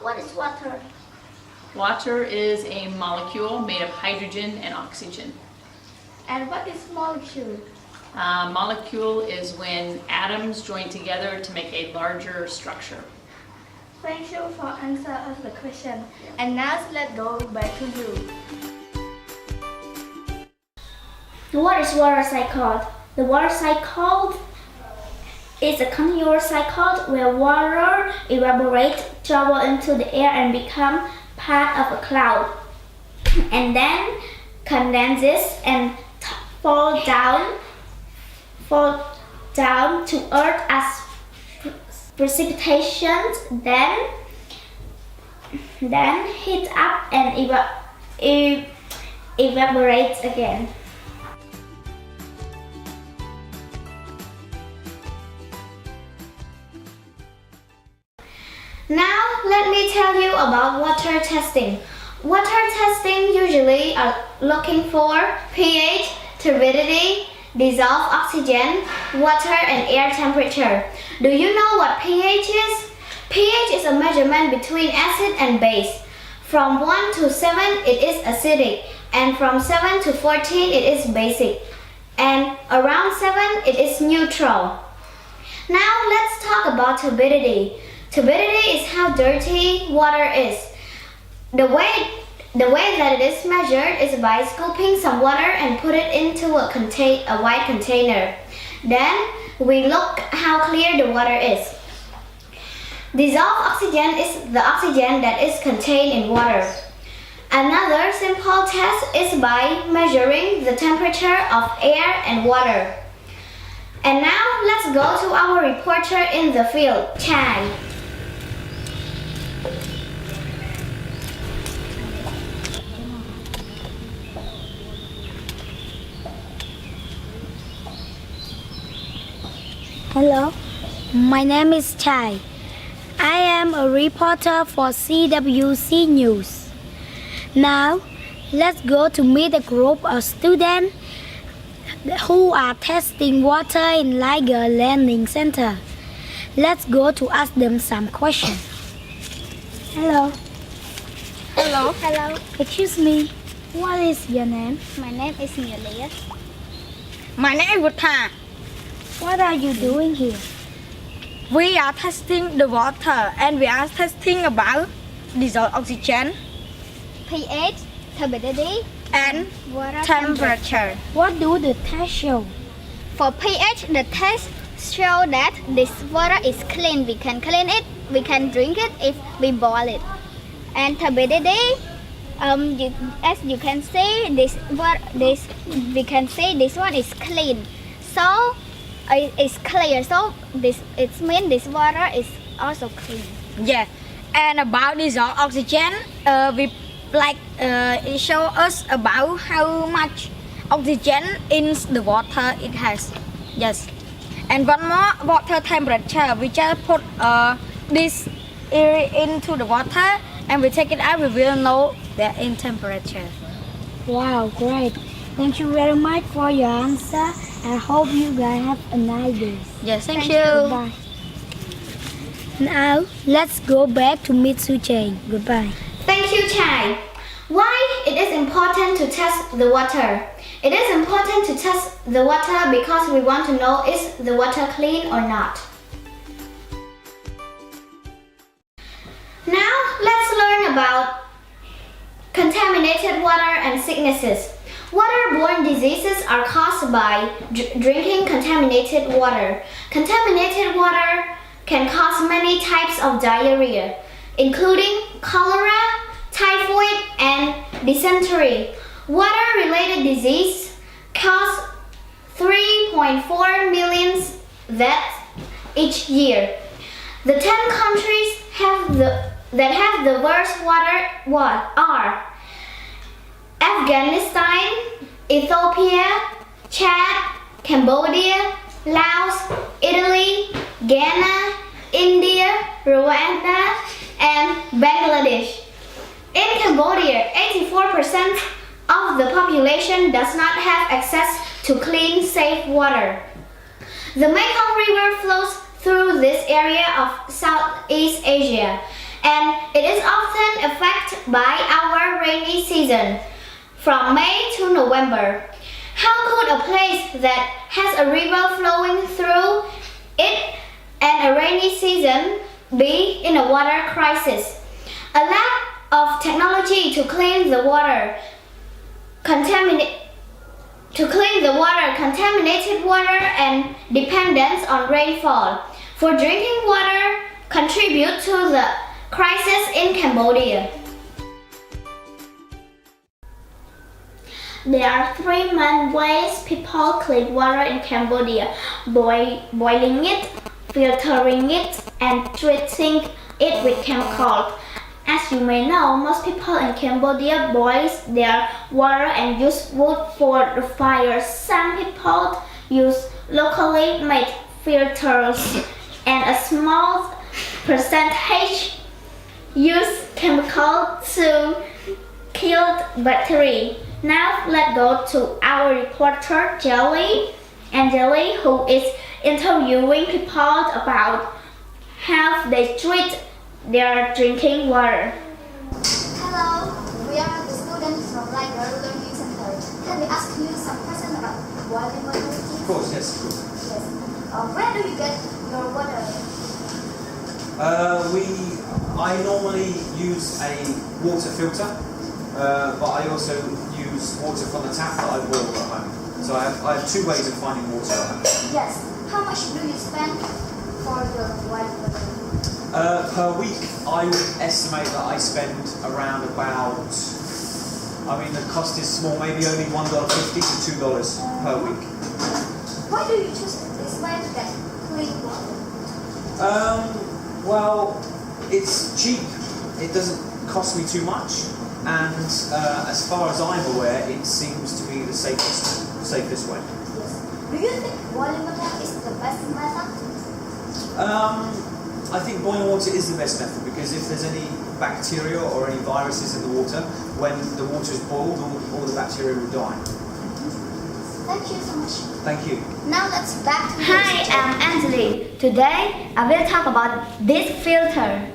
What is water? Water is a molecule made of hydrogen and oxygen. And what is molecule? Molecule is when atoms join together to make a larger structure. Thank you for answering the question. And now let's go back to you. What is water cycle? The water cycle is a continuous cycle where water evaporates, travel into the air and become part of a cloud, and then condenses and fall down to earth as precipitation, then heat up and evaporates again. Now let me tell you about water testing. Water testing usually are looking for pH, turbidity, dissolved oxygen, water and air temperature. Do you know what pH is? pH is a measurement between acid and base. From 1 to 7 it is acidic, and from 7 to 14 it is basic, and around 7 it is neutral. Now let's talk about turbidity. Turbidity is how dirty water is. The way that it is measured is by scooping some water and put it into a white container. Then we look how clear the water is. Dissolved oxygen is the oxygen that is contained in water. Another simple test is by measuring the temperature of air and water. And now let's go to our reporter in the field, Chai. Hello, my name is Chai. I am a reporter for CWC News. Now, let's go to meet a group of students who are testing water in Liger Learning Center. Let's go to ask them some questions. Hello. Hello. Hello. Excuse me, what is your name? My name is Milia. My name is Vutha. What are you doing here? We are testing the water and we are testing about dissolved oxygen pH, turbidity, and water temperature. What do the test show? For pH, the test show that this water is clean. We can clean it, we can drink it if we boil it. And turbidity, as you can see, we can say this one is clean. So it's clear. So it means this water is also clean. Yeah. And about dissolved oxygen, it show us about how much oxygen in the water it has. Yes. And one more, water temperature. We just put this into the water and we take it out. We will know the in temperature. Wow, great. Thank you very much for your answer. I hope you guys have a nice day. Yes, thank you. Goodbye. Now, let's go back to meet Suchain. Goodbye. Thank you, Chai. Why it is important to test the water? It is important to test the water because we want to know is the water clean or not. Now, let's learn about contaminated water and sicknesses. Waterborne diseases are caused by drinking contaminated water. Contaminated water can cause many types of diarrhea, including cholera, typhoid, and dysentery. Water-related disease cause 3.4 million deaths each year. The 10 countries that have the worst water are Afghanistan, Ethiopia, Chad, Cambodia, Laos, Italy, Ghana, India, Rwanda, and Bangladesh. In Cambodia, 84% of the population does not have access to clean, safe water. The Mekong River flows through this area of Southeast Asia. and it is often affected by our rainy season from May to November. How could a place that has a river flowing through it and a rainy season be in a water crisis? A lack of technology to clean the water, contaminated water and dependence on rainfall for drinking water contribute to the crisis in Cambodia. There are three main ways people clean water in Cambodia: boiling it, filtering it, and treating it with chemicals. As you may know, most people in Cambodia boil their water and use wood for the fire. Some people use locally made filters, and a small percentage use chemicals to kill bacteria. Now let's go to our reporter Jelly, who is interviewing people about how they treat their drinking water. Hello, we are the students from Library Learning Center. Can we ask you some questions about boiling water? Please? Of course, yes. Yes. Where do you get your water? I normally use a water filter, but I also use water from the tap that I boil at home. So I have two ways of finding water at home. Yes. How much do you spend for your boiling water? Per week, I would estimate that I spend around about, the cost is small, maybe only $1.50 to $2 per week. Why do you choose this way to get clean water? Well, it's cheap. It doesn't cost me too much, and as far as I'm aware, it seems to be the safest way. Yes. Do you think boiling water is the best method? I think boiling water is the best method because if there's any bacteria or any viruses in the water, when the water is boiled, all the bacteria will die. Thank you so much. Thank you. Now let's back to Hi, I'm Anjali. Today I will talk about this filter.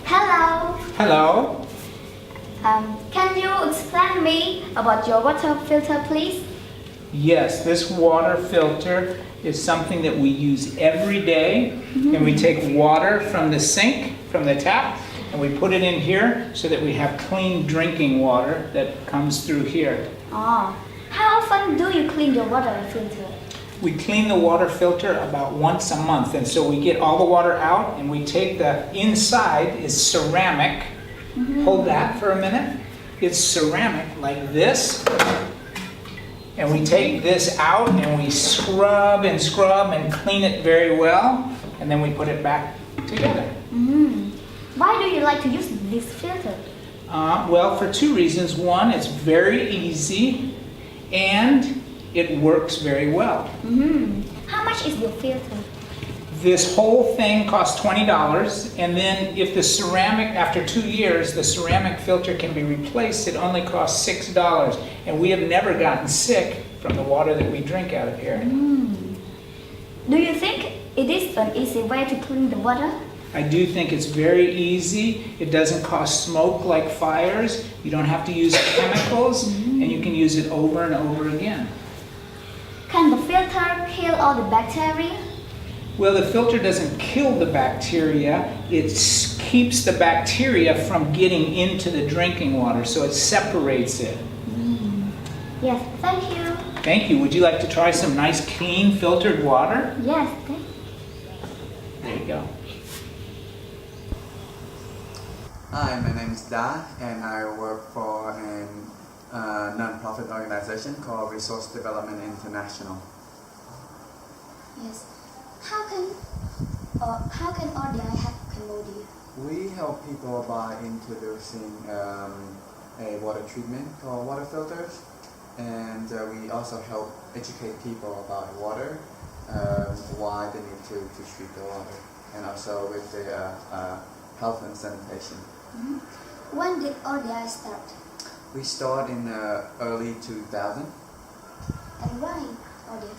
Hello. Hello. Can you explain me about your water filter, please? Yes, this water filter is something that we use every day, and we take water from the sink, from the tap, and we put it in here so that we have clean drinking water that comes through here. Oh, how often do you clean your water filter? We clean the water filter about once a month, and so we get all the water out, and we take the inside is ceramic. Hold that for a minute. It's ceramic like this. And we take this out and we scrub and clean it very well, and then we put it back together. Why do you like to use this filter? Well, for two reasons. One, it's very easy, and it works very well. How much is your filter? This whole thing costs $20, and then if the ceramic, after 2 years, the ceramic filter can be replaced, it only costs $6, and we have never gotten sick from the water that we drink out of here. Do you think it is an easy way to clean the water? I do think it's very easy. It doesn't cause smoke like fires. You don't have to use chemicals, and you can use it over and over again. Can the filter kill all the bacteria? Well, the filter doesn't kill the bacteria, it keeps the bacteria from getting into the drinking water, so it separates it. Yes, thank you. Thank you. Would you like to try some nice, clean, filtered water? Yes, thank you. There you go. Hi, my name is Da, and I work for a non-profit organization called Resource Development International. Yes. How can RDI help Cambodia? We help people by introducing a water treatment called water filters, and we also help educate people about water, why they need to treat the water, and also with the health and sanitation. When did RDI start? We start in early 2000 And why RDI?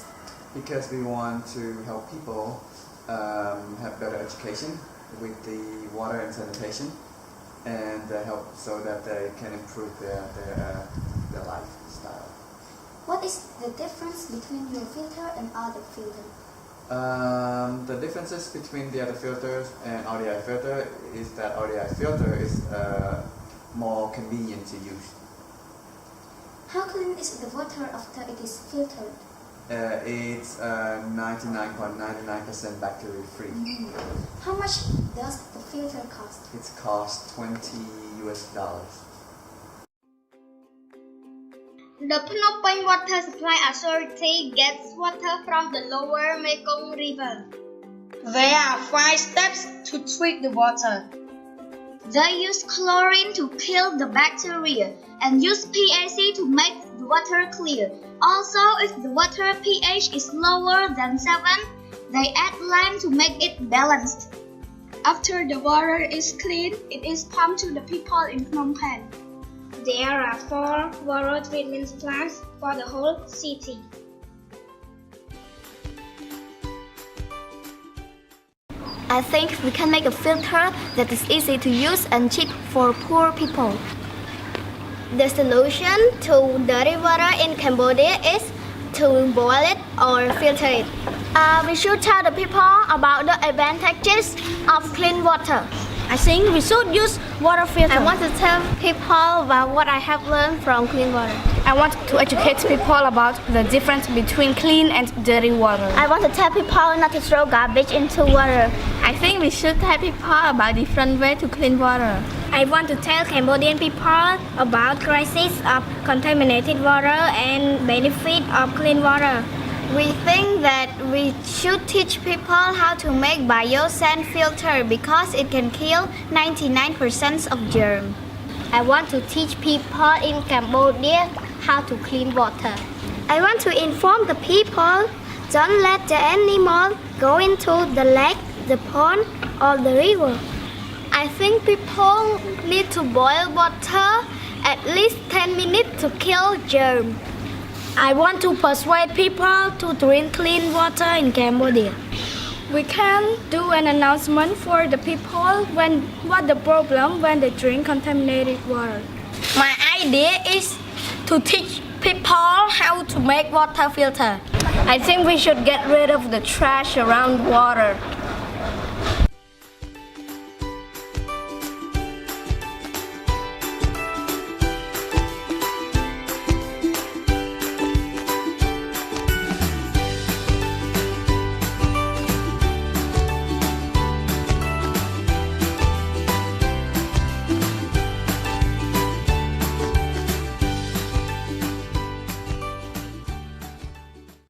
because we want to help people have better education with the water and sanitation, and help so that they can improve their lifestyle. What is the difference between your filter and other filter? The differences between the other filters and RDI filter is that RDI filter is more convenient to use. How clean is the water after it is filtered? It's 99.99% bacteria free. How much does the filter cost? It's cost $20 US. The Phnom Penh Water Supply Authority gets water from the lower Mekong River. There are 5 steps to treat the water. They use chlorine to kill the bacteria and use PAC to make the water clear. Also, if the water pH is lower than 7, they add lime to make it balanced. After the water is clean, it is pumped to the people in Phnom Penh. There are 4 water treatment plants for the whole city. I think we can make a filter that is easy to use and cheap for poor people. The solution to dirty water in Cambodia is to boil it or filter it. We should tell the people about the advantages of clean water. I think we should use water filter. I want to tell people about what I have learned from clean water. I want to educate people about the difference between clean and dirty water. I want to tell people not to throw garbage into water. I think we should tell people about different ways to clean water. I want to tell Cambodian people about crisis of contaminated water and benefit of clean water. We think that we should teach people how to make biosand filter because it can kill 99% of germs. I want to teach people in Cambodia how to clean water. I want to inform the people, don't let the animal go into the lake, the pond or the river. I think people need to boil water at least 10 minutes to kill germs. I want to persuade people to drink clean water in Cambodia. We can do an announcement for the people what the problem when they drink contaminated water. My idea is to teach people how to make water filter. I think we should get rid of the trash around water.